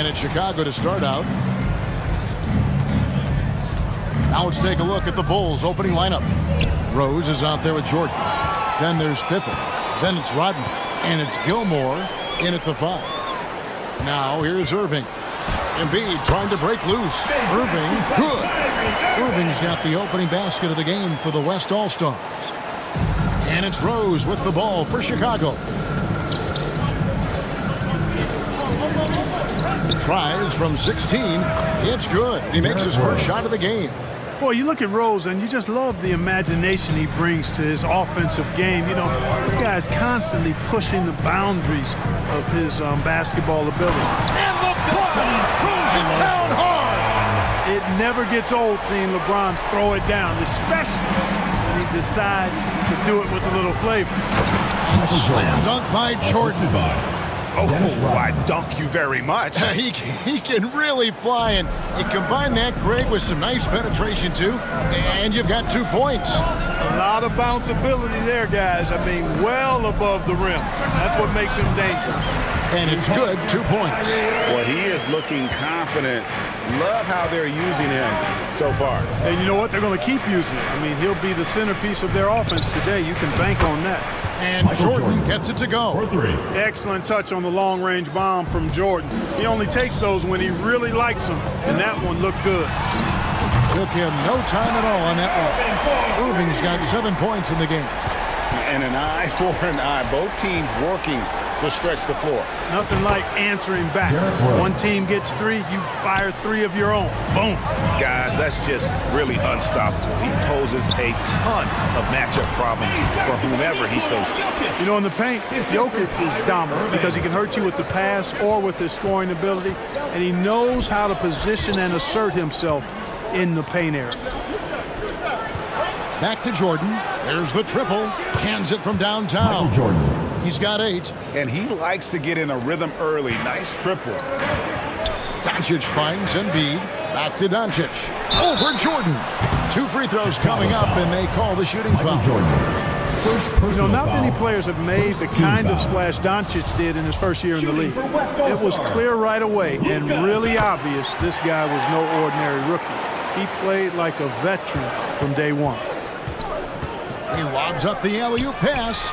it's Chicago to start out. Now let's take a look at the Bulls' opening lineup. Rose is out there with Jordan. Then there's Pippen. Then it's Rodman. And it's Gilmore in at the 5. Now here's Irving. Embiid trying to break loose. Irving, good. Irving's got the opening basket of the game for the West All-Stars. And it's Rose with the ball for Chicago. Tries from 16. It's good. He makes his first shot of the game. Boy, you look at Rose, and you just love the imagination he brings to his offensive game. You know, this guy is constantly pushing the boundaries of his basketball ability. And LeBron throws it down hard. It never gets old seeing LeBron throw it down, especially when he decides to do it with a little flavor. Slam dunk by Jordan. Oh, I dunk you very much. He can really fly, and you combine that, Greg, with some nice penetration, too, and you've got 2 points. A lot of bounceability there, guys. I mean, well above the rim. That's what makes him dangerous. And it's good, 2 points. Well, he is looking confident. Love how they're using him so far. And you know what? They're going to keep using him. I mean, he'll be the centerpiece of their offense today. You can bank on that. And Jordan gets it to go. For 3. Excellent touch on the long-range bomb from Jordan. He only takes those when he really likes them, and that one looked good. Took him no time at all on that one. Irving's got 7 points in the game. And an eye for an eye. Both teams working to stretch the floor. Nothing like answering back. One team gets 3, you fire 3 of your own. Boom. Guys, that's just really unstoppable. He poses a ton of matchup problems for whomever he's facing. You know, in the paint, Jokic is dominant because he can hurt you with the pass or with his scoring ability, and he knows how to position and assert himself in the paint area. Back to Jordan. There's the triple. Hands it from downtown. Jordan. He's got 8. And he likes to get in a rhythm early. Nice triple. Doncic finds Embiid. Back to Doncic. Over Jordan. 2 free throws coming up, and they call the shooting foul. You know, not many players have made the kind of splash Doncic did in his first year in the league. It was clear right away and really obvious this guy was no ordinary rookie. He played like a veteran from day one. He lobs up the alley-oop pass.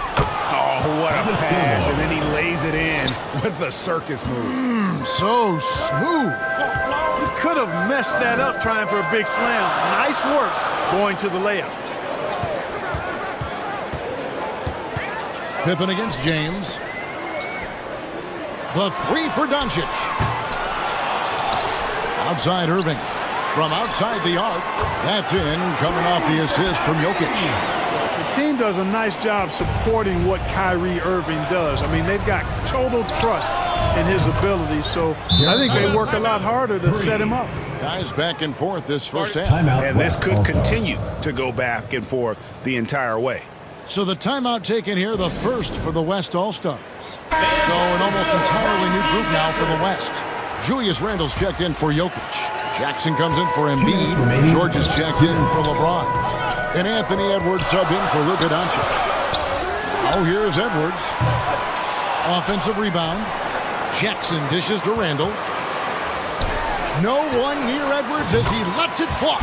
Oh, what a pass, and then he lays it in with the circus move. So smooth. He could have messed that up trying for a big slam. Nice work going to the layup. Pippen against James. The 3 for Doncic. Outside Irving. From outside the arc. That's in, coming off the assist from Jokic. The team does a nice job supporting what Kyrie Irving does. I mean, they've got total trust in his ability, so I think they work a lot harder to set him up. Guys back and forth this first half. And this could continue to go back and forth the entire way. So the timeout taken here, the first for the West All-Stars. So an almost entirely new group now for the West. Julius Randle's checked in for Jokic. Jackson comes in for Embiid. George is checked in for LeBron. And Anthony Edwards subbed in for Luka Doncic. Oh, here's Edwards. Offensive rebound. Jackson dishes to Randle. No one near Edwards as he lets it fly.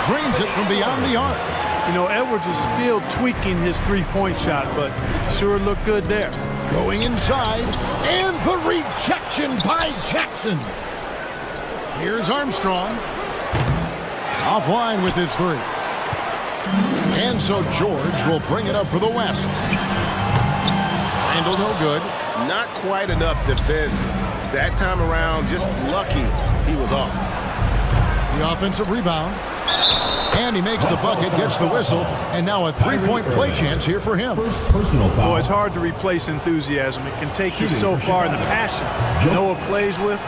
Drains it from beyond the arc. You know, Edwards is still tweaking his three-point shot, but sure looked good there. Going inside, and the rejection by Jackson. Here's Armstrong. Offline with his 3. And so George will bring it up for the West. Randle no good. Not quite enough defense that time around. Just lucky he was off. The offensive rebound. And he makes the bucket, gets the whistle, and now a 3-point play chance here for him. Personal foul. Boy, it's hard to replace enthusiasm. It can take you so far in the passion Noah plays with,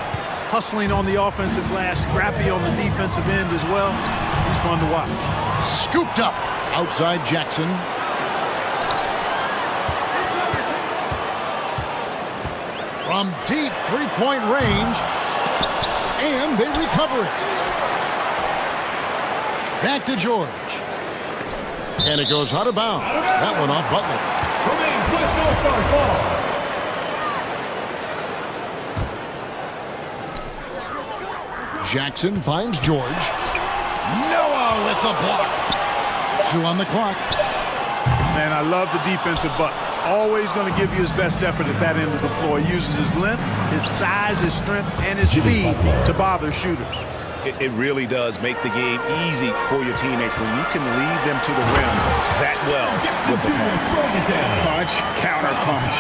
hustling on the offensive glass, scrappy on the defensive end as well. He's fun to watch. Scooped up outside Jackson. From deep 3-point range, and they recover it. Back to George. And it goes out of bounds. That one off Butler. Remains West All-Stars ball. Jackson finds George. Noah with the block. 2 on the clock. Man, I love the defensive buck. Always going to give you his best effort at that end of the floor. He uses his length, his size, his strength, and his speed to bother shooters. It really does make the game easy for your teammates when you can lead them to the rim that well with the punch, counter punch.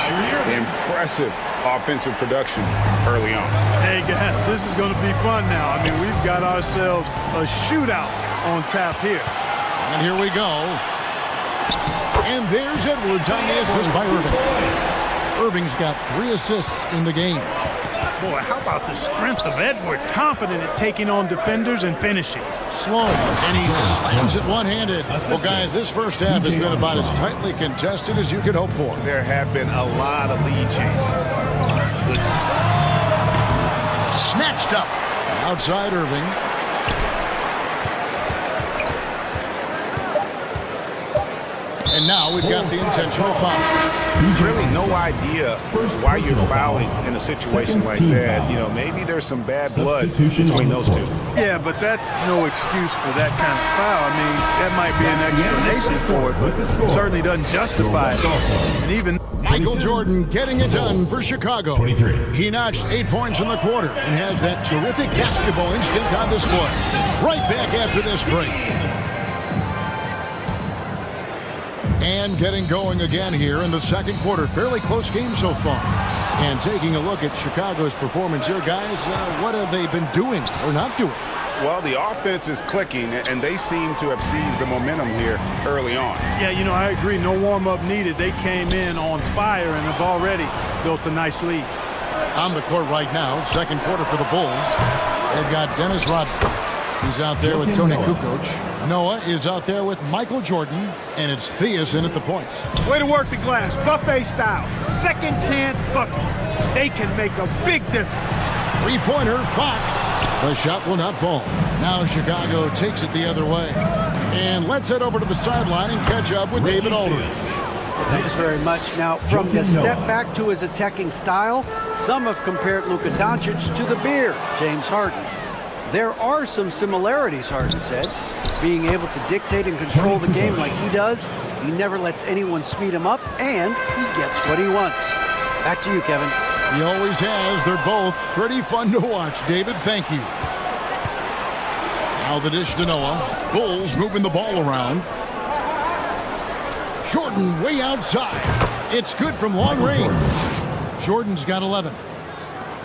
Impressive offensive production early on. Hey, guys, this is going to be fun now. I mean, we've got ourselves a shootout on tap here. And here we go. And there's Edwards on the assist by Irving. Irving's got 3 assists in the game. Boy, how about the strength of Edwards? Confident at taking on defenders and finishing. Sloan, and he slams it one-handed. Well, guys, this first half has been about as tightly contested as you could hope for. There have been a lot of lead changes. Goodness. Snatched up. Outside Irving. And now we've got the intentional foul. Really no idea why you're fouling in a situation like that. You know, maybe there's some bad blood between those two. Yeah, but that's no excuse for that kind of foul. I mean, that might be an explanation for it, but it certainly doesn't justify it. And even Michael Jordan getting it done for Chicago. 23. He notched 8 points in the quarter and has that terrific basketball instinct on display. Right back after this break. And getting going again here in the second quarter. Fairly close game so far. And taking a look at Chicago's performance here, guys, what have they been doing or not doing? Well, the offense is clicking, and they seem to have seized the momentum here early on. Yeah, you know, I agree. No warm-up needed. They came in on fire and have already built a nice lead. On the court right now, second quarter for the Bulls. They've got Dennis Rodman. He's out there with Tony Kukoc. Noah is out there with Michael Jordan, and it's Theus in at the point. Way to work the glass, buffet style. Second chance bucket. They can make a big difference. Three-pointer, Fox. The shot will not fall. Now Chicago takes it the other way. And let's head over to the sideline and catch up with David Aldridge. Thanks very much. Now, from the step back to his attacking style, some have compared Luka Doncic to the bear, James Harden. There are some similarities, Harden said. Being able to dictate and control the game like he does, he never lets anyone speed him up, and he gets what he wants. Back to you, Kevin. He always has. They're both pretty fun to watch. David, thank you. Now the dish to Noah. Bulls moving the ball around. Jordan way outside. It's good from long range. Jordan's got 11.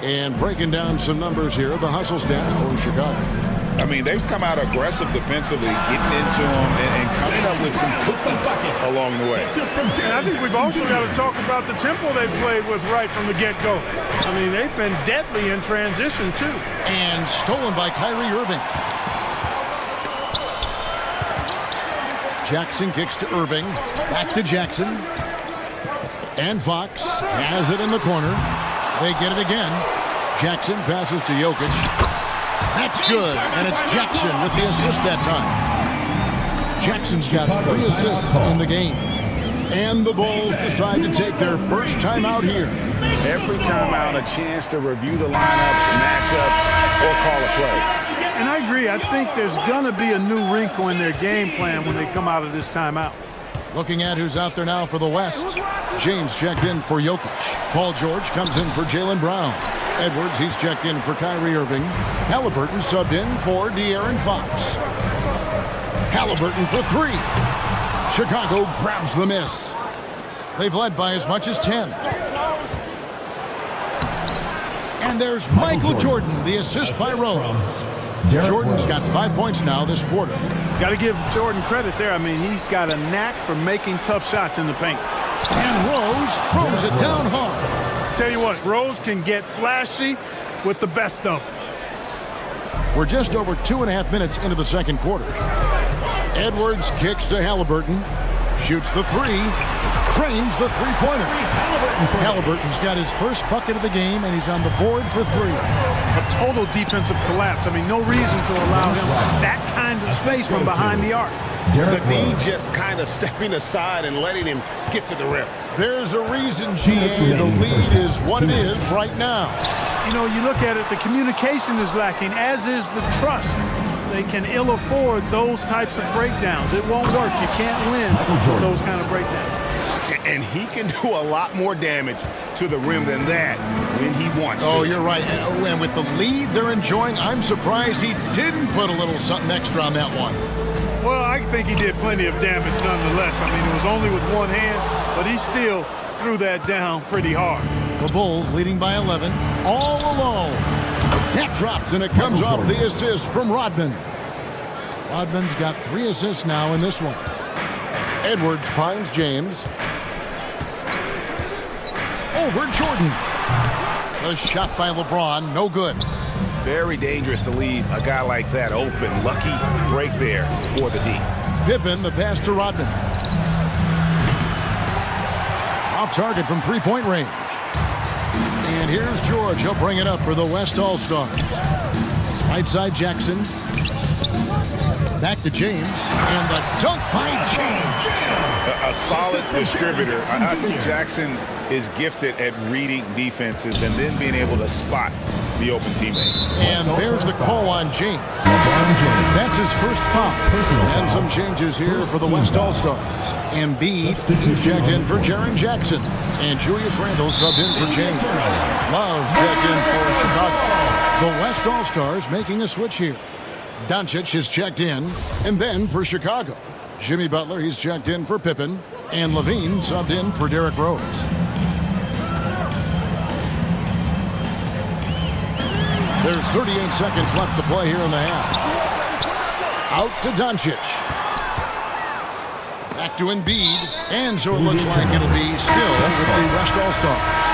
And breaking down some numbers here, the hustle stats for Chicago. I mean, they've come out aggressive defensively, getting into them and coming up with some cookies along the way. And I think we've also got to talk about the tempo they've played with right from the get-go. I mean, they've been deadly in transition, too. And stolen by Kyrie Irving. Jackson kicks to Irving. Back to Jackson. And Fox has it in the corner. They get it again. Jackson passes to Jokic. That's good, and it's Jackson with the assist that time. Jackson's got 3 assists in the game. And the Bulls decide to take their first timeout here. Every timeout, a chance to review the lineups, matchups, or call a play. And I agree. I think there's going to be a new wrinkle in their game plan when they come out of this timeout. Looking at who's out there now for the West. James checked in for Jokic. Paul George comes in for Jaylen Brown. Edwards, he's checked in for Kyrie Irving. Halliburton subbed in for De'Aaron Fox. Halliburton for 3. Chicago grabs the miss. They've led by as much as 10. And there's Michael Jordan, the assist by Rose. Jordan's got 5 points now this quarter. Got to give Jordan credit there. I mean, he's got a knack for making tough shots in the paint. And Rose throws it down hard. Tell you what, Rose can get flashy with the best of them. We're just over 2.5 minutes into the second quarter. Edwards kicks to Halliburton. Shoots the 3. Trains the three-pointer. Halliburton's got his first bucket of the game, and he's on the board for 3. A total defensive collapse. I mean, no reason to allow him that kind of space from behind the arc. But he just kind of stepping aside and letting him get to the rim. There's a reason, GA. The lead is what it is right now. you know, you look at it, the communication is lacking, as is the trust. They can ill afford those types of breakdowns. It won't work. You can't win with those kind of breakdowns. And he can do a lot more damage to the rim than that when he wants to. Oh, you're right. And with the lead they're enjoying, I'm surprised he didn't put a little something extra on that one. Well, I think he did plenty of damage nonetheless. I mean, it was only with one hand, but he still threw that down pretty hard. The Bulls leading by 11, all alone. That drops, and it comes off the assist from Rodman. Rodman's got 3 assists now in this one. Edwards finds James. Over Jordan. The shot by LeBron, no good. Very dangerous to leave a guy like that open. Lucky break there for the D. Pippen, the pass to Rodman. Off target from three-point range. And here's George. He'll bring it up for the West All-Stars. Right side Jackson. Back to James. And the dunk by James. A solid distributor. I think Jackson is gifted at reading defenses and then being able to spot the open teammate. And there's the call on James. That's his first foul. And some changes here for the West All-Stars. Embiid is checked in for Jaren Jackson. And Julius Randle subbed in for James. Love checked in for Chicago. The West All-Stars making a switch here. Doncic is checked in, and then for Chicago. Jimmy Butler, he's checked in for Pippen. And Levine subbed in for Derrick Rose. There's 38 seconds left to play here in the half. Out to Doncic. Back to Embiid. And so it looks like it'll be still with the West All-Stars.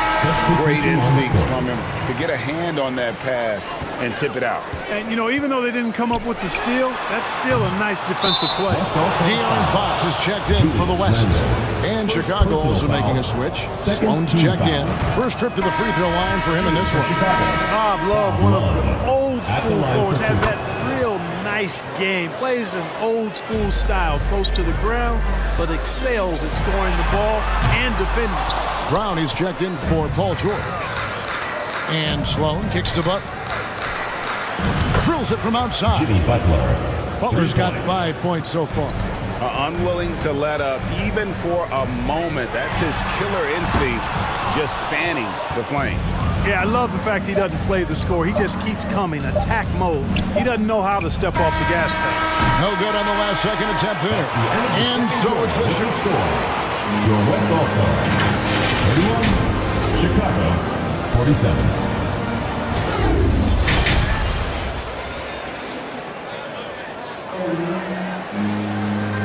Great instincts from him to get a hand on that pass and tip it out. And, you know, even though they didn't come up with the steal, that's still a nice defensive play. De'Aaron Fox is checked in for the West. And Chicago also making a switch. Sloan's checked in. First trip to the free throw line for him in this one. Bob Love, one of the old school forwards, has that real nice game. Plays an old school style, close to the ground, but excels at scoring the ball and defending. Brown is checked in for Paul George. And Sloan kicks to Butler. Drills it from outside. Jimmy Butler. Butler's got 5 points so far. Unwilling to let up even for a moment. That's his killer instinct, just fanning the flame. Yeah, I love the fact he doesn't play the score. He just keeps coming, attack mode. He doesn't know how to step off the gas pedal. No good on the last second attempt there. And so it's the Your score. Your West All-Stars. 31, Chicago, 47.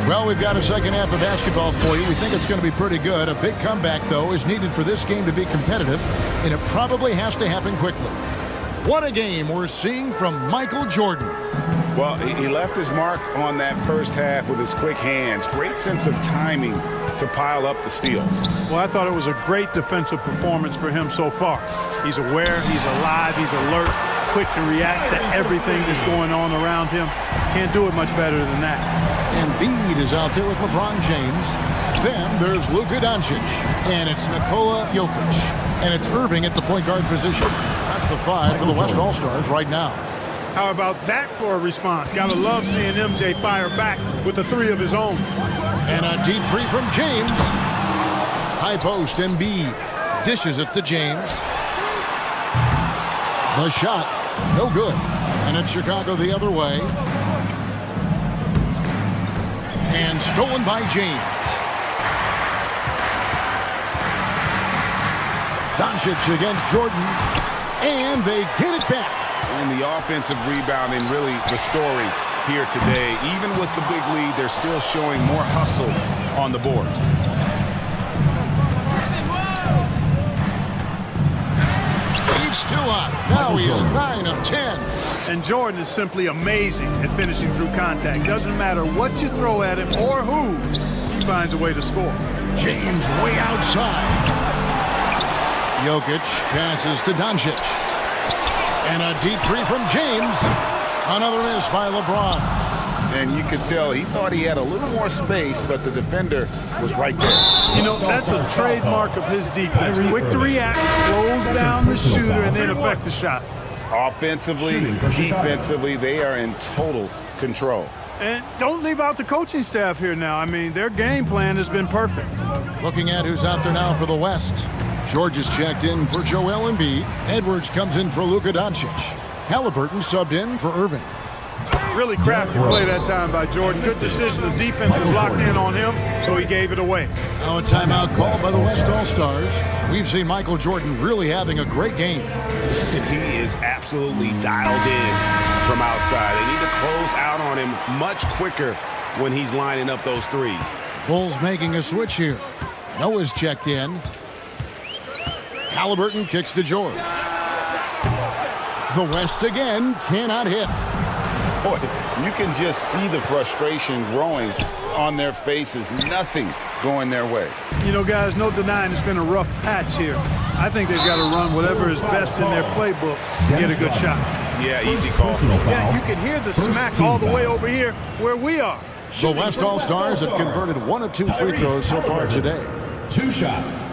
Well, we've got a second half of basketball for you. We think it's going to be pretty good. A big comeback, though, is needed for this game to be competitive, and it probably has to happen quickly. What a game we're seeing from Michael Jordan. Well, he left his mark on that first half with his quick hands. Great sense of timing to pile up the steals. Well, I thought it was a great defensive performance for him so far. He's aware, he's alive, he's alert, quick to react to everything that's going on around him. Can't do it much better than that. Embiid is out there with LeBron James. Then there's Luka Doncic. And it's Nikola Jokic. And it's Irving at the point guard position. That's the 5 for the West All-Stars right now. How about that for a response? Gotta love seeing MJ fire back with the 3 of his own. And a deep 3 from James. High post, Embiid dishes it to James. The shot, no good. And it's Chicago the other way. And stolen by James. Doncic against Jordan. And they get it back. And the offensive rebounding, really the story here today. Even with the big lead, they're still showing more hustle on the boards. He's still on. Now he is 9 of 10. And Jordan is simply amazing at finishing through contact. Doesn't matter what you throw at him or who, he finds a way to score. James way outside. Jokic passes to Doncic. And a deep 3 from James. Another miss by LeBron. And you could tell he thought he had a little more space, but the defender was right there. You know, that's a trademark of his defense. Quick to react, close down the shooter, and then affect the shot. Offensively, defensively, they are in total control. And don't leave out the coaching staff here now. I mean, their game plan has been perfect. Looking at who's out there now for the West. George is checked in for Joel Embiid. Edwards comes in for Luka Doncic. Halliburton subbed in for Irving. Really crafty play that time by Jordan. Good decision. The defense was locked in on him, so he gave it away. Now a timeout called by the West All-Stars. We've seen Michael Jordan really having a great game. And he is absolutely dialed in from outside. They need to close out on him much quicker when he's lining up those threes. Bulls making a switch here. Noah's checked in. Halliburton kicks to George. The West again cannot hit. Boy, you can just see the frustration growing on their faces. Nothing going their way. You know, guys, no denying it's been a rough patch here. I think they've got to run whatever is best in their playbook to get a good shot. Yeah, easy call. Yeah, you can hear the smack all the way over here where we are. The West All-Stars have converted 1 of 2 free throws so far today. 2 shots.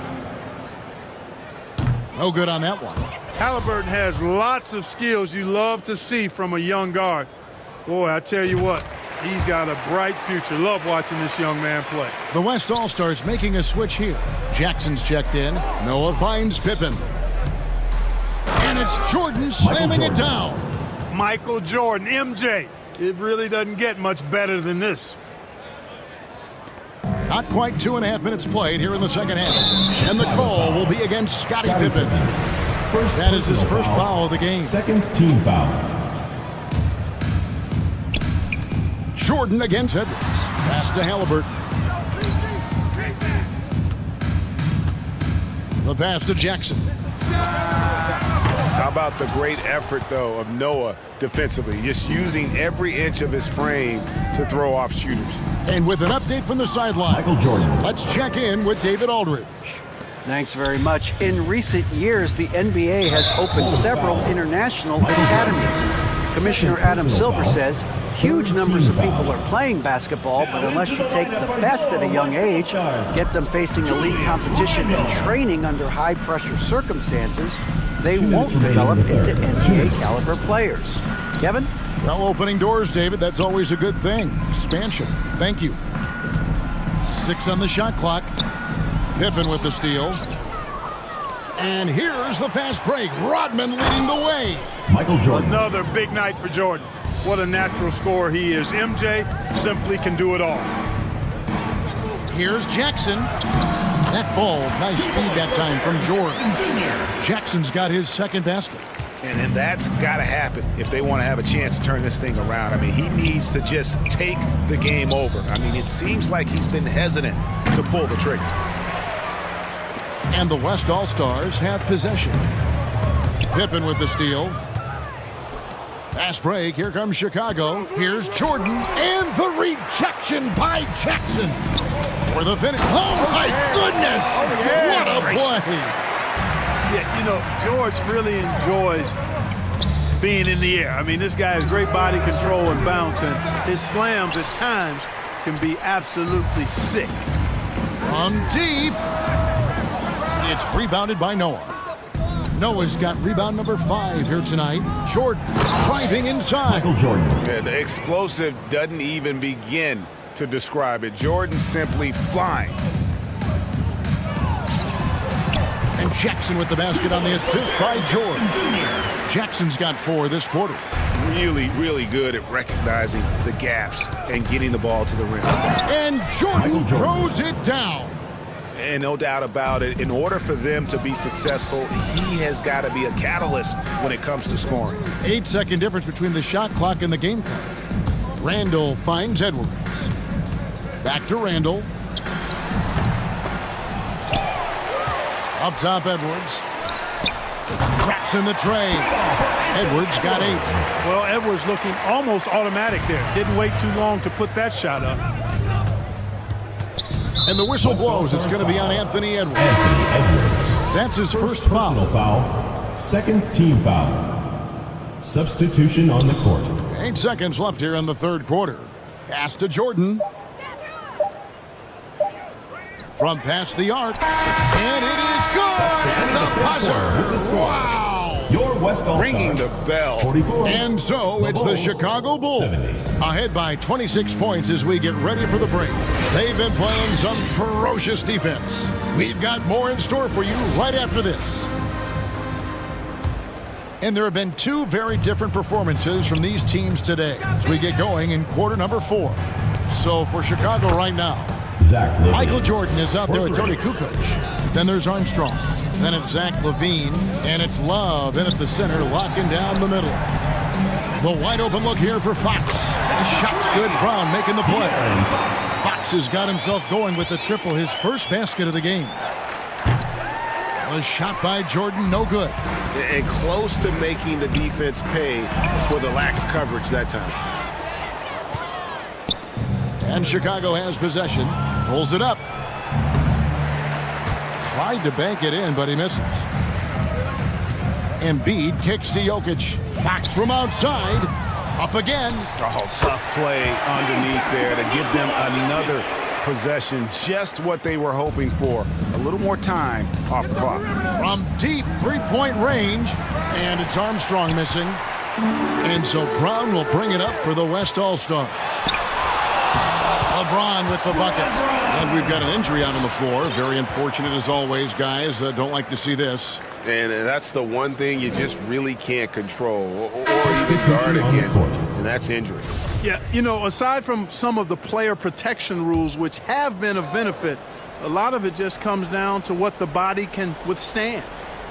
No good on that one. Halliburton has lots of skills you love to see from a young guard. Boy, I tell you what, he's got a bright future. Love watching this young man play. The West All-Stars making a switch here. Jackson's checked in. Noah finds Pippen. And it's Jordan slamming it down. Michael Jordan, MJ. It really doesn't get much better than this. Not quite 2.5 minutes played here in the second half. And the call will be against Scottie Pippen. That is his first foul of the game. Second team foul. Jordan against Edwards. Pass to Halliburton. The pass to Jackson. How about the great effort, though, of Noah defensively, just using every inch of his frame to throw off shooters. And with an update from the sideline, Michael Jordan. let's check in with David Aldridge. Thanks very much. In recent years, the NBA has opened several international academies. Commissioner Adam Silver says huge numbers of people are playing basketball, but unless you take the best at a young age, get them facing elite competition and training under high-pressure circumstances, they won't develop into NBA-caliber players. Kevin? Well, opening doors, David, that's always a good thing. Expansion. Thank you. 6 on the shot clock. Pippen with the steal. And here's the fast break. Rodman leading the way. Michael Jordan. Another big night for Jordan. What a natural scorer he is. MJ simply can do it all. Here's Jackson. That falls. Nice speed that time from George. Jackson's got his second basket. And that's got to happen if they want to have a chance to turn this thing around. I mean, he needs to just take the game over. I mean, it seems like he's been hesitant to pull the trigger. And the West All-Stars have possession. Pippen with the steal. Fast break. Here comes Chicago. Here's Jordan. And the rejection by Jackson. For the finish. Oh, my goodness. What a play. Yeah, you know, George really enjoys being in the air. I mean, this guy has great body control and bounce, and his slams at times can be absolutely sick. From deep. It's rebounded by Noah. Noah's got rebound number 5 here tonight. Jordan driving inside. Michael Jordan. Yeah, the explosive doesn't even begin to describe it. Jordan simply flying. And Jackson with the basket on the assist by George. Jackson's got 4 this quarter. Really, really good at recognizing the gaps and getting the ball to the rim. And Jordan throws it down. And no doubt about it, in order for them to be successful, he has got to be a catalyst when it comes to scoring. 8-second difference between the shot clock and the game clock. Randall finds Edwards. Back to Randall. Up top, Edwards. Traps in the tray. Edwards got 8. Well, Edwards looking almost automatic there. Didn't wait too long to put that shot up. And the whistle blows. It's going to be on Anthony Edwards. That's his first personal foul. foul. Second team foul. Substitution on the court. 8 seconds left here in the third quarter. Pass to Jordan. From past the arc. And it is good. And the buzzer. Wow. Your West All-Stars. Ringing the bell. 44. And so it's the Chicago Bulls 70. ahead by 26 points as we get ready for the break. They've been playing some ferocious defense. We've got more in store for you right after this. And there have been two very different performances from these teams today as we get going in quarter number 4. So for Chicago right now, Zach LaVine. Michael Jordan is out there with Tony Kukoc. Then there's Armstrong. Then it's Zach LaVine. And it's Love in at the center, locking down the middle. The wide open look here for Fox. The shot's good. Brown making the play. Fox has got himself going with the triple, his first basket of the game. The shot by Jordan, no good. And close to making the defense pay for the lax coverage that time. And Chicago has possession. Pulls it up. Tried to bank it in, but he misses. Embiid kicks to Jokic. Fox from outside. Up again. Oh, tough play underneath there to give them another possession. Just what they were hoping for. A little more time off the clock. From deep three-point range. And it's Armstrong missing. And so Brown will bring it up for the West All-Stars. LeBron with the bucket. And we've got an injury out on the floor. Very unfortunate as always, guys. Don't like to see this. And that's the one thing you just really can't control or even guard against, and that's injury. Yeah, you know, aside from some of the player protection rules, which have been of benefit, a lot of it just comes down to what the body can withstand.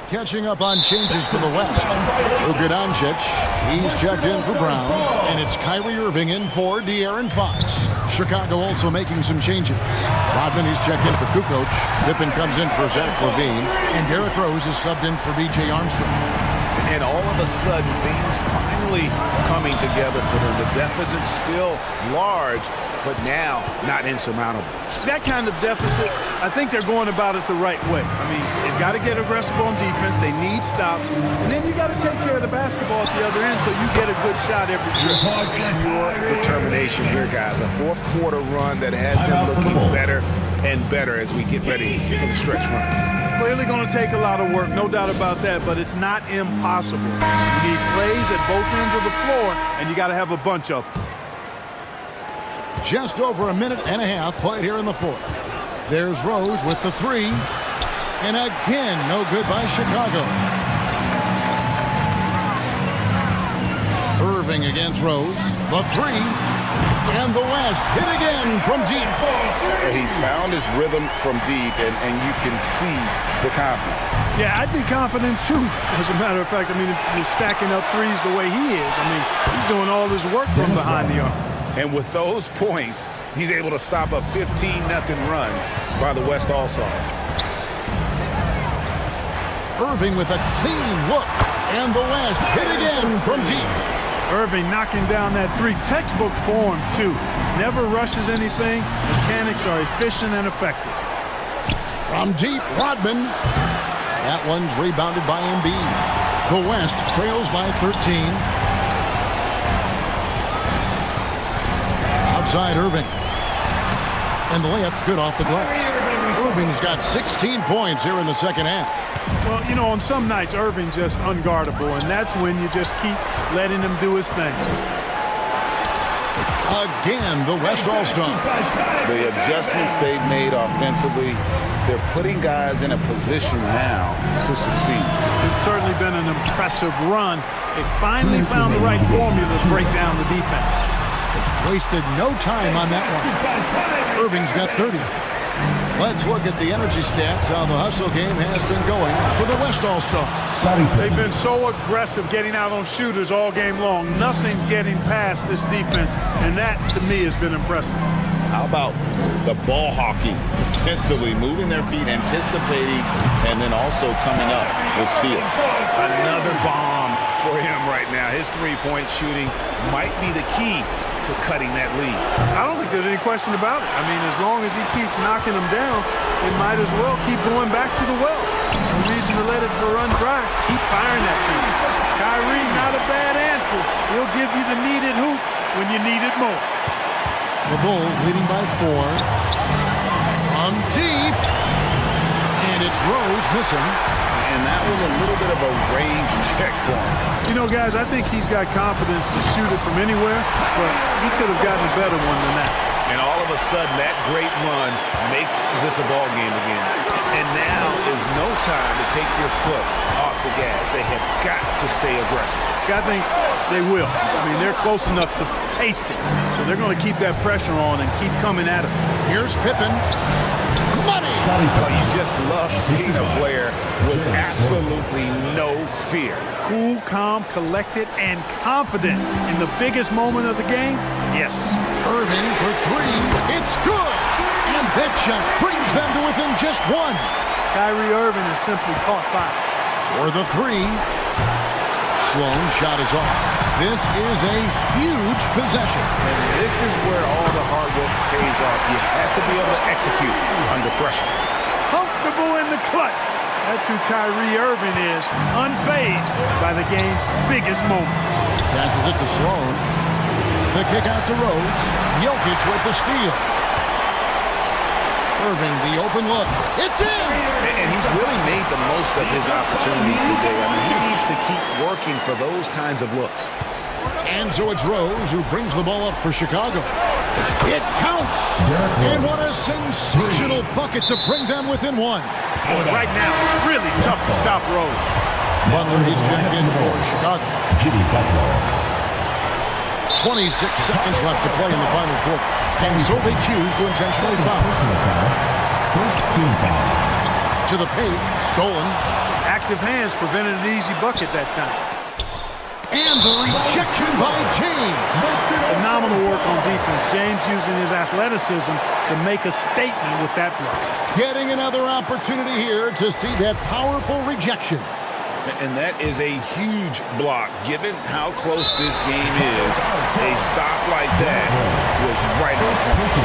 Catching up on changes for the West. Luka Doncic, he's checked in for Brown, and it's Kyrie Irving in for De'Aaron Fox. Chicago also making some changes. Rodman, he's checked in for Kukoc. Pippen comes in for Zach LaVine, and Derrick Rose is subbed in for B.J. Armstrong. And all of a sudden, things finally coming together for them. The deficit's still large, but now not insurmountable. That kind of deficit, I think they're going about it the right way. I mean, they've got to get aggressive on defense. They need stops. And then you got to take care of the basketball at the other end so you get a good shot every trip. Pure determination here, guys. A fourth quarter run that has them looking better and better as we get ready for the stretch run. Clearly going to take a lot of work, no doubt about that, but it's not impossible. You need plays at both ends of the floor, and you got to have a bunch of them. Just over a minute and a half played here in the fourth. There's Rose with the three. And again, no good by Chicago. Irving against Rose. The three. And the West hit again from deep. He's found his rhythm from deep, and you can see the confidence. Yeah, I'd be confident too. As a matter of fact, I mean, if he's stacking up threes the way he is, I mean, he's doing all this work from behind the arc. And with those points, he's able to stop a 15-0 run by the West All-Stars. Irving with a clean look. And the West hit again from deep. Irving knocking down that three. Textbook form, too. Never rushes anything. Mechanics are efficient and effective. From deep, Rodman. That one's rebounded by Embiid. The West trails by 13. Outside Irving. And the layup's good off the glass. Irving's got 16 points here in the second half. Well, you know, on some nights, Irving just unguardable, and that's when you just keep letting him do his thing. Again, the West All-Stars. The adjustments they've made offensively, they're putting guys in a position now to succeed. It's certainly been an impressive run. They finally found the right formula to break down the defense. Wasted no time on that one. Irving's got 30. Let's look at the energy stats, how the hustle game has been going for the West All-Stars. They've been so aggressive getting out on shooters all game long. Nothing's getting past this defense, and that, to me, has been impressive. How about the ball hawking defensively, moving their feet, anticipating, and then also coming up with steal. Another bomb for him right now. His three-point shooting might be the key to cutting that lead. I don't think there's any question about it. I mean, as long as he keeps knocking them down, they might as well keep going back to the well. No reason to let it run dry. Keep firing that thing. Kyrie, not a bad answer. He'll give you the needed hoop when you need it most. The Bulls leading by 4. From deep. And it's Rose missing. And that was a little bit of a range check for him. You know, guys, I think he's got confidence to shoot it from anywhere, but he could have gotten a better one than that. And all of a sudden, that great run makes this a ball game again. And now is no time to take your foot off the gas. They have got to stay aggressive. I think they will. I mean, they're close enough to taste it. So they're going to keep that pressure on and keep coming at him. Here's Pippen. Money! Well, you just love seeing a player with absolutely no fear. Cool, calm, collected, and confident in the biggest moment of the game? Yes. Irving for 3. It's good! And that shot brings them to within just 1. Kyrie Irving has simply caught fire. For the 3. Sloan's shot is off. This is a huge possession. And this is where all the hard work pays off. You have to be able to execute under pressure. Comfortable in the clutch. That's who Kyrie Irving is, unfazed by the game's biggest moments. Passes it to Sloan. The kick out to Rose. Jokic with the steal. Irving, the open look. It's in! And he's really made the most of his opportunities today. I mean, he needs to keep working for those kinds of looks. And so it's Rose who brings the ball up for Chicago. It counts! And what a sensational bucket to bring them within 1. Right now, it's really tough to stop Rose. Butler, he's checked in for Chicago. Jimmy Butler. 26 seconds left to play in the final quarter. And so they choose to intentionally foul. First team foul. To the paint, stolen. Active hands prevented an easy bucket that time. And the rejection by James. Phenomenal work on defense. James using his athleticism to make a statement with that block. Getting another opportunity here to see that powerful rejection. And that is a huge block, given how close this game is. A stop like that was right on point.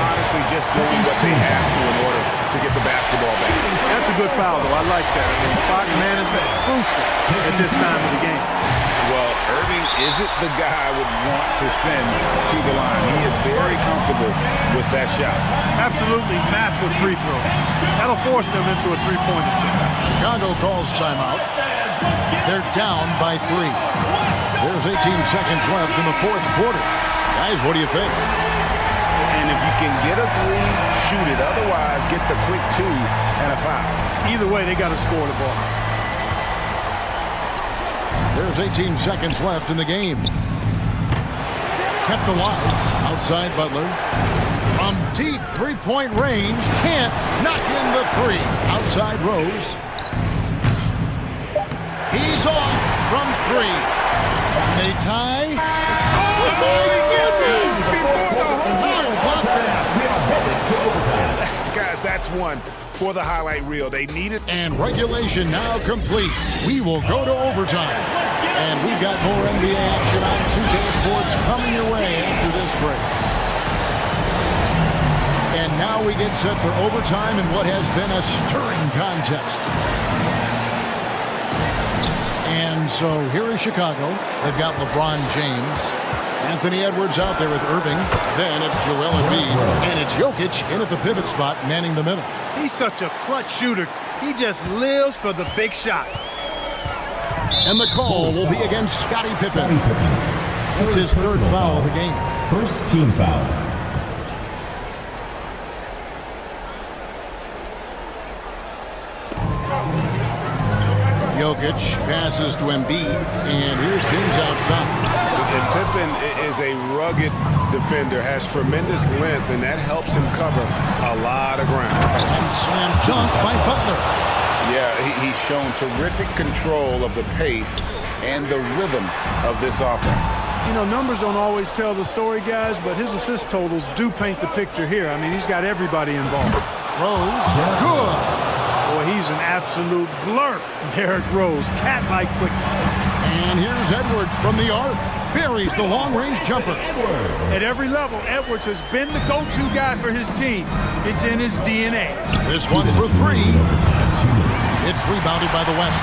Honestly, just doing what they have to in order to get the basketball back. That's a good foul, though. I like that. I mean, clock management crucial at this time of the game. Well, Irving isn't the guy I would want to send to the line. He is very comfortable with that shot. Absolutely massive free throw. That'll force them into a three-point attempt. Chicago calls timeout. They're down by 3. There's 18 seconds left in the fourth quarter. Guys, what do you think? And if you can get a 3, shoot it. Otherwise, get the quick 2 and a foul. Either way, they got to score the ball. There's 18 seconds left in the game. Kept alive outside Butler. From deep three-point range, can't knock in the 3. Outside Rose. He's off from 3. They tie. Oh, my goodness! How about that? Guys, that's one for the highlight reel. They need it. And regulation now complete. We will go to overtime. And we've got more NBA action on 2K Sports coming your way after this break. And now we get set for overtime in what has been a stirring contest. And so here is Chicago. They've got LeBron James. Anthony Edwards out there with Irving. Then it's Joel Embiid. And it's Jokic in at the pivot spot, manning the middle. He's such a clutch shooter. He just lives for the big shot. And the call will be against Scottie Pippen. That's his third foul of the game. First team foul. Jokic passes to Embiid, and here's James outside. And Pippen is a rugged defender, has tremendous length, and that helps him cover a lot of ground. And slam dunk by Butler. Yeah, he's shown terrific control of the pace and the rhythm of this offense. You know, numbers don't always tell the story, guys, but his assist totals do paint the picture here. I mean, he's got everybody involved. Rose, good. Boy, he's an absolute blur. Derrick Rose, cat-like quickness. And here's Edwards from the arc. Buries the long-range jumper. At every level, Edwards has been the go-to guy for his team. It's in his DNA. This one for 3. It's rebounded by the West.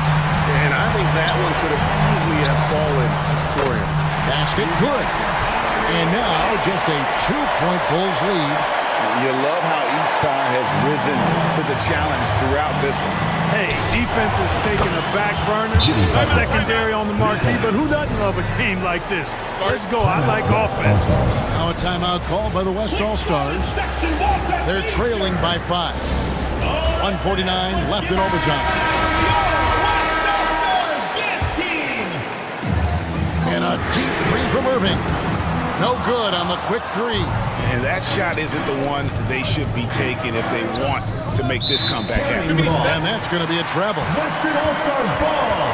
And I think that one could have easily have fallen for him. Basket good. And now just a 2-point Bulls lead. You love how each side has risen to the challenge throughout this one. Hey, defense is taking a back burner, secondary on the marquee, but who doesn't love a game like this? Let's go. I like offense. Now a timeout called by the West All-Stars. They're trailing by 5. 1:49 left in overtime. And a deep three from Irving. No good on the quick three. And that shot isn't the one they should be taking if they want to make this comeback happen. And that's going to be a travel. Western All-Stars ball.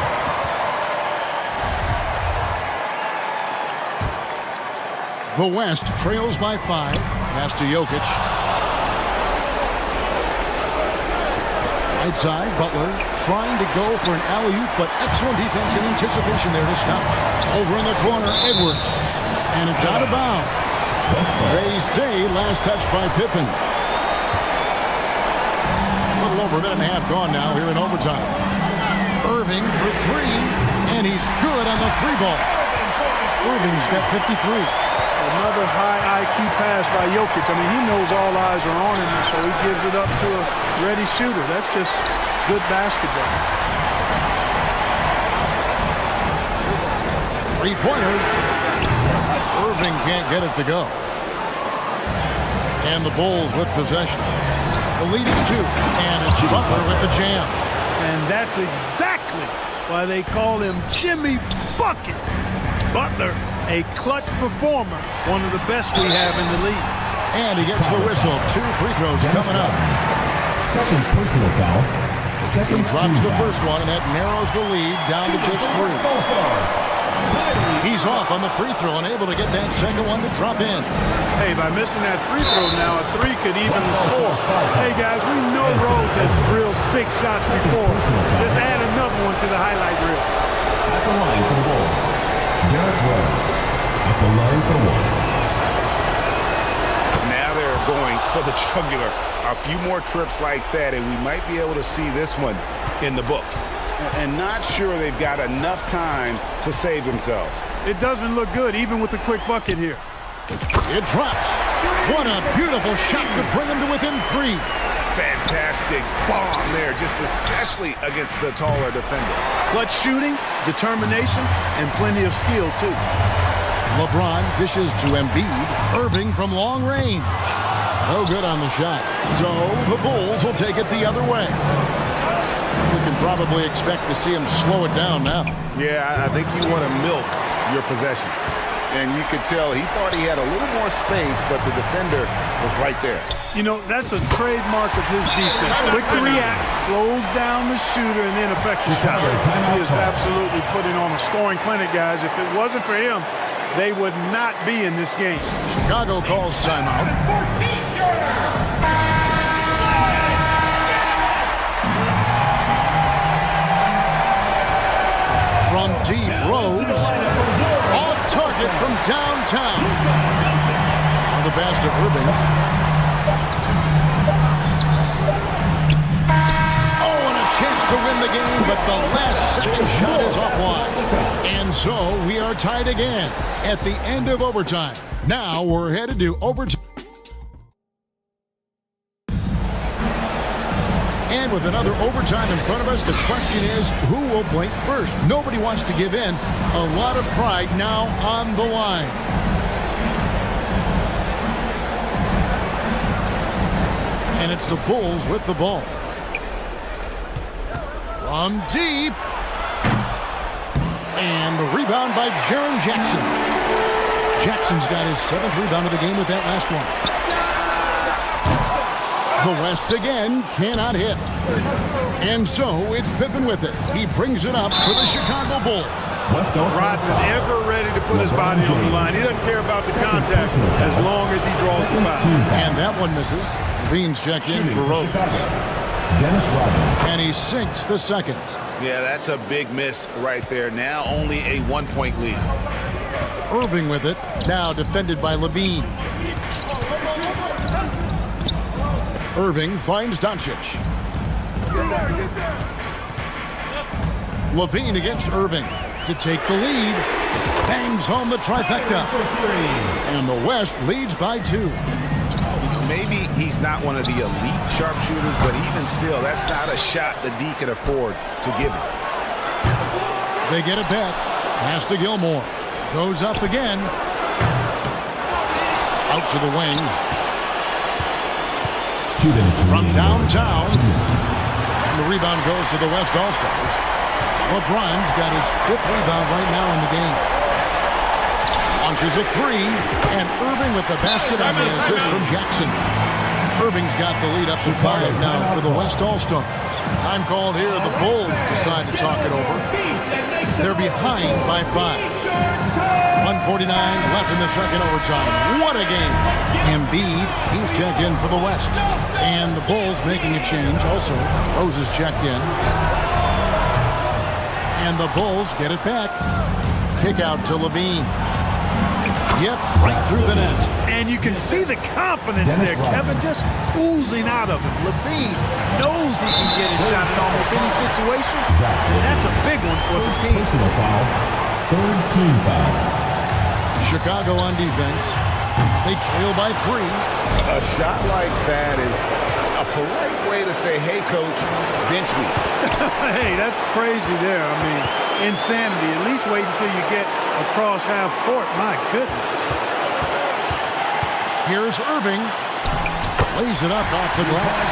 The West trails by 5. Pass to Jokic. Right side, Butler trying to go for an alley-oop, but excellent defense and anticipation there to stop. Over in the corner, Edward. And it's out of bounds. They say last touch by Pippen. A little over a minute and a half gone now here in overtime. Irving for 3, and he's good on the 3 ball. Irving's got 53. Another high IQ pass by Jokic. I mean, he knows all eyes are on him, and so he gives it up to a ready shooter. That's just good basketball. 3-pointer. Irving can't get it to go. And the Bulls with possession. The lead is 2, and it's Butler with the jam. And that's exactly why they call him Jimmy Bucket. Butler, a clutch performer, one of the best we have in the league. And he gets the whistle. 2 free throws coming up. Second personal foul. Second He drops team the foul. first one, and that narrows the lead down to just 3. He's off on the free throw and able to get that second one to drop in. Hey, by missing that free throw now, a 3 could even the score. Hey, guys, we know Rose has drilled big shots before. Just add another one to the highlight reel. At the line for the Bulls, Derrick Rose. At the line for 1. Now they're going for the jugular. A few more trips like that, and we might be able to see this one in the books. And not sure they've got enough time to save themselves. It doesn't look good, even with a quick bucket here. It drops. What a beautiful shot to bring him to within 3. Fantastic bomb there, just especially against the taller defender. Clutch shooting, determination, and plenty of skill, too. LeBron dishes to Embiid. Irving from long range. No good on the shot. So the Bulls will take it the other way. We can probably expect to see him slow it down now. Yeah, I think you want to milk your possessions. And you could tell he thought he had a little more space, but the defender was right there. You know, that's a trademark of his defense. Quick to react, close down the shooter, and then affect the shot. He is absolutely putting on a scoring clinic, guys. If it wasn't for him, they would not be in this game. Chicago calls timeout. From deep, Rose. Off target from downtown. On the pass to Irving. Oh, and a chance to win the game, but the last second shot is offline. And so we are tied again at the end of overtime. Now we're headed to overtime. And with another overtime in front of us, the question is, who will blink first? Nobody wants to give in. A lot of pride now on the line. And it's the Bulls with the ball. From deep. And the rebound by Jaren Jackson. Jackson's got his 7th rebound of the game with that last one. The West again cannot hit. And so it's Pippen with it. He brings it up for the Chicago Bulls. Rodman ever ready to put his body on the line. He doesn't care about the contact as long as he draws the foul. And that one misses. Leans check in for Rose. Dennis Rodman. And he sinks the second. Yeah, that's a big miss right there. Now only a 1-point lead. Irving with it. Now defended by Levine. Irving finds Doncic. Levine against Irving. to take the lead. Bangs home the trifecta. And the West leads by 2. Maybe he's not one of the elite sharpshooters, but even still, that's not a shot the D can afford to give him. They get it back. Pass to Gilmore. Goes up again. Out to the wing. 2 minutes From remaining. downtown. 2 minutes. And the rebound goes to the West All-Stars. LeBron's got his 5th rebound right now in the game. Launches a 3, and Irving with the basket on the assist from Jackson. Irving's got the lead up to 5 now for the West All-Stars. Time called here. The Bulls decide to talk it over. They're behind by 5. 1:49 left in the second overtime. What a game. Embiid, he's checked in for the West. And the Bulls making a change also. Rose is checked in. And the Bulls get it back. Kick out to Levine. Yep, right through the net. And you can see the confidence there, Kevin, just oozing out of him. Levine knows he can get his shot in almost any situation. And that's a big one for the team. Personal foul. 3rd team foul. Chicago on defense. They trail by 3. A shot like that is a polite way to say, hey, coach, bench me. Hey, that's crazy there. I mean, insanity. At least wait until you get across half court. My goodness. Here's Irving. Lays it up off the glass.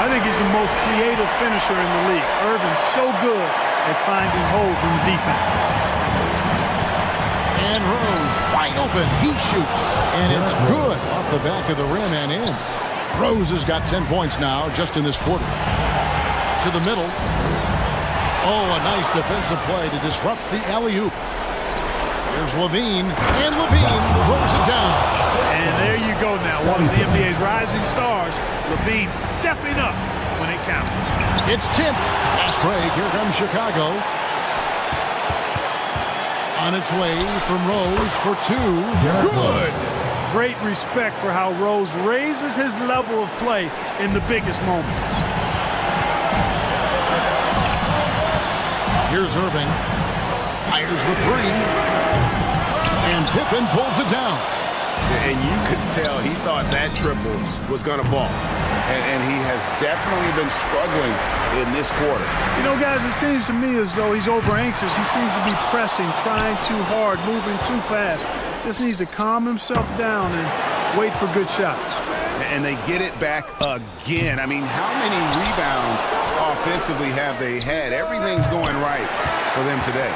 I think he's the most creative finisher in the league. Irving's so good at finding holes in the defense. And Rose wide open. He shoots. And it's good off the back of the rim and in. Rose has got 10 points now just in this quarter. To the middle. Oh, a nice defensive play to disrupt the alley-oop. Here's Levine. And Levine throws it down. And there you go now. One of the NBA's rising stars. Levine stepping up when it counts. It's tipped. Fast break. Here comes Chicago. On its way from Rose for 2. Good. Great respect for how Rose raises his level of play in the biggest moments. Here's Irving. Fires the 3. And Pippen pulls it down. And you could tell he thought that triple was going to fall. And he has definitely been struggling in this quarter. You know, guys, it seems to me as though he's over-anxious. He seems to be pressing, trying too hard, moving too fast. Just needs to calm himself down and wait for good shots. And they get it back again. I mean, how many rebounds offensively have they had? Everything's going right for them today.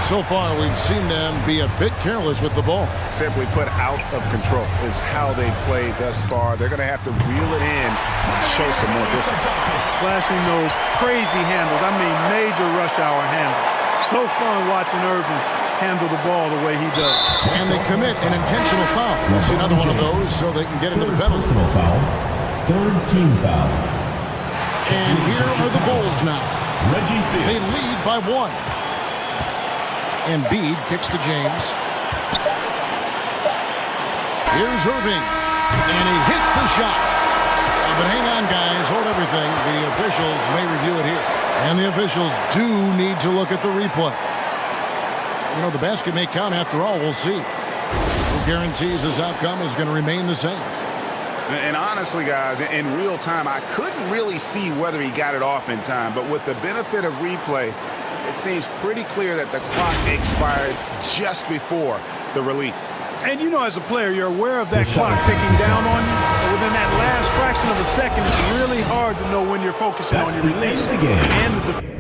So far, we've seen them be a bit careless with the ball. Simply put, out of control is how they played thus far. They're going to have to reel it in and show some more discipline. Flashing those crazy handles. I mean, major rush hour handles. So fun watching Irving handle the ball the way he does. And they commit an intentional foul. We'll see another one of those so they can get into the penalty. Personal foul. 3rd team foul. And here are the Bulls now. Reggie They Theus. lead by 1. Embiid kicks to James. Here's Irving. And he hits the shot. But hang on, guys. Hold everything. The officials may review it here. And the officials do need to look at the replay. You know, the basket may count after all. We'll see. Who guarantees his outcome is going to remain the same? And honestly, guys, in real time, I couldn't really see whether he got it off in time. But with the benefit of replay, it seems pretty clear that the clock expired just before the release. And you know, as a player, you're aware of that clock ticking down on you. But within that last fraction of a second, it's really hard to know when you're focusing on your release. That's the end of the game. And the